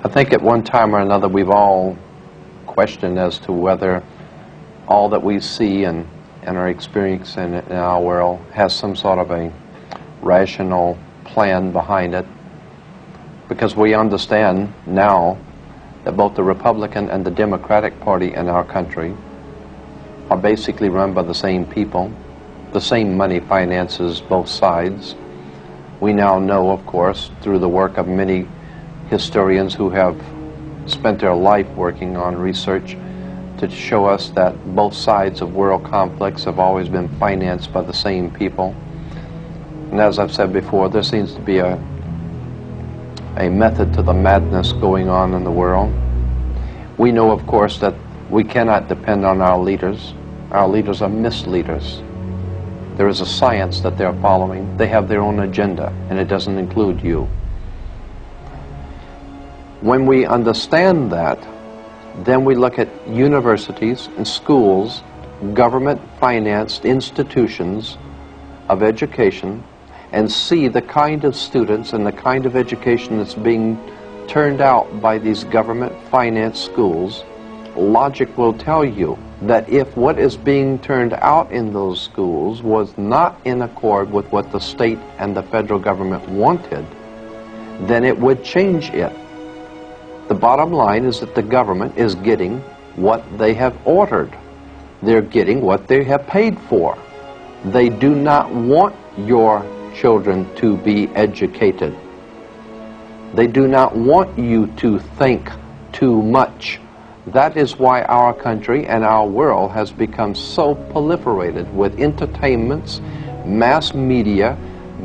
I think at one time or another we've all questioned as to whether all that we see and are experiencing in our world has some sort of a rational plan behind it, because we understand now that both the Republican and the Democratic Party in our country are basically run by the same people. The same money finances both sides. We now know, of course, through the work of many historians who have spent their life working on research to show us that both sides of world conflicts have always been financed by the same people. And as I've said before, there seems to be a method to the madness going on in the world. We know, of course, that we cannot depend on our leaders. Our leaders are misleaders. There is a science that they're following. They have their own agenda, and it doesn't include you. When we understand that, then we look at universities and schools, government-financed institutions of education, and see the kind of students and the kind of education that's being turned out by these government-financed schools. Logic will tell you that if what is being turned out in those schools was not in accord with what the state and the federal government wanted, then it would change it. The bottom line is that the government is getting what they have ordered. They're getting what they have paid for. They do not want your children to be educated. They do not want you to think too much. That is why our country and our world has become so proliferated with entertainments, mass media,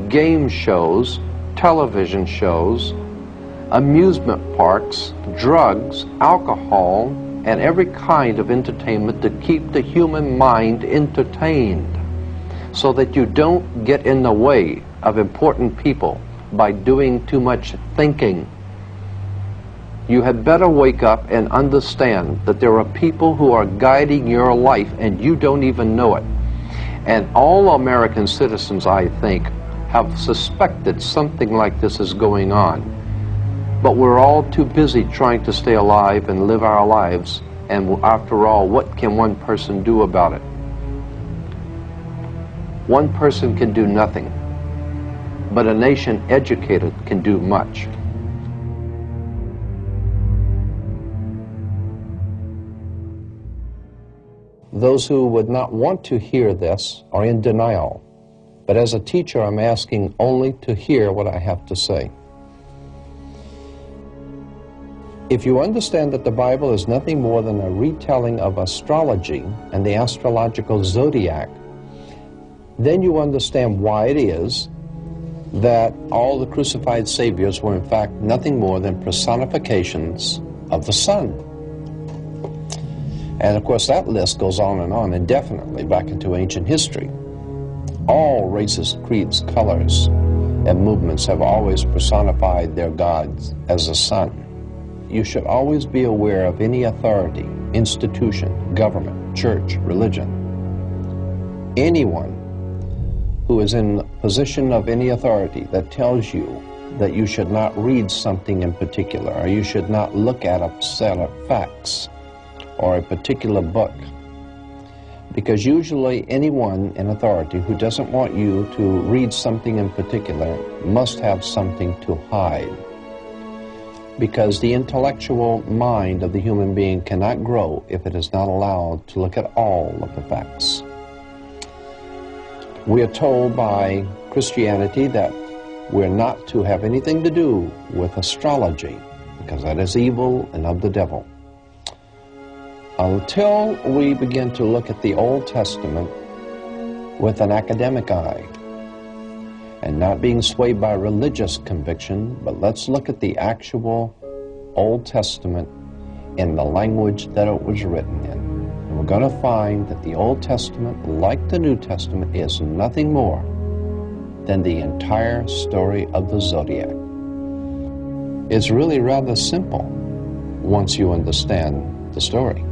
game shows, television shows, amusement parks, drugs, alcohol, and every kind of entertainment to keep the human mind entertained, so that you don't get in the way of important people by doing too much thinking. You had better wake up and understand that there are people who are guiding your life and you don't even know it. And all American citizens, I think, have suspected something like this is going on. But we're all too busy trying to stay alive and live our lives. And after all, what can one person do about it? One person can do nothing, but a nation educated can do much. Those who would not want to hear this are in denial. But as a teacher, I'm asking only to hear what I have to say. If you understand that the Bible is nothing more than a retelling of astrology and the astrological zodiac, then you understand why it is that all the crucified saviors were in fact nothing more than personifications of the sun. And of course that list goes on indefinitely back into ancient history. All races, creeds, colors, and movements have always personified their gods as the sun. You should always be aware of any authority, institution, government, church, religion. Anyone who is in position of any authority that tells you that you should not read something in particular, or you should not look at a set of facts or a particular book, because usually anyone in authority who doesn't want you to read something in particular must have something to hide. Because the intellectual mind of the human being cannot grow if it is not allowed to look at all of the facts. We are told by Christianity that we're not to have anything to do with astrology, because that is evil and of the devil. Until we begin to look at the Old Testament with an academic eye, and not being swayed by religious conviction, but let's look at the actual Old Testament in the language that it was written in. And we're going to find that the Old Testament, like the New Testament, is nothing more than the entire story of the zodiac. It's really rather simple once you understand the story.